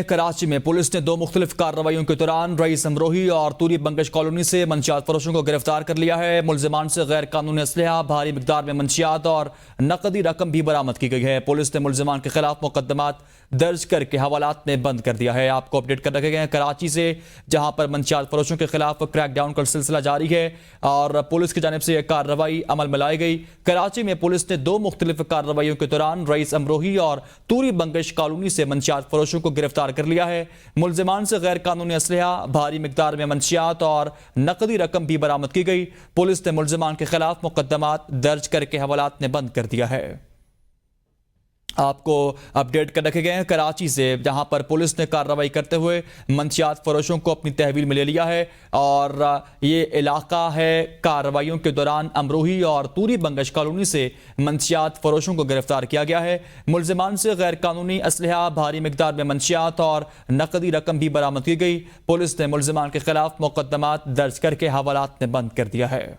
کراچی میں پولیس نے دو مختلف کارروائیوں کے دوران رئیس امروہی اور توری بنگش کالونی سے منشیات فروشوں کو گرفتار کر لیا ہے۔ ملزمان سے غیر قانونی اسلحہ، بھاری مقدار میں منشیات اور نقدی رقم بھی برآمد کی گئی ہے۔ پولیس نے ملزمان کے خلاف مقدمات درج کر کے حوالات میں بند کر دیا ہے۔ آپ کو اپڈیٹ کر رکھے گئے ہیں کراچی سے، جہاں پر منشیات فروشوں کے خلاف کریک ڈاؤن کا سلسلہ جاری ہے اور پولیس کی جانب سے یہ کارروائی عمل میں لائی گئی۔ کراچی میں پولیس نے دو مختلف کارروائیوں کے دوران رئیس امروہی اور توری بنگش کالونی سے منشیات فروشوں کو گرفتار کر لیا ہے۔ ملزمان سے غیر قانونی اسلحہ، بھاری مقدار میں منشیات اور نقدی رقم بھی برآمد کی گئی۔ پولیس نے ملزمان کے خلاف مقدمات درج کر کے حوالات میں بند کر دیا ہے۔ آپ کو اپڈیٹ کر رکھے گئے ہیں کراچی سے، جہاں پر پولیس نے کارروائی کرتے ہوئے منشیات فروشوں کو اپنی تحویل میں لے لیا ہے اور یہ علاقہ ہے کارروائیوں کے دوران امروہی اور توری بنگش کالونی سے منشیات فروشوں کو گرفتار کیا گیا ہے۔ ملزمان سے غیر قانونی اسلحہ، بھاری مقدار میں منشیات اور نقدی رقم بھی برآمد کی گئی۔ پولیس نے ملزمان کے خلاف مقدمات درج کر کے حوالات میں بند کر دیا ہے۔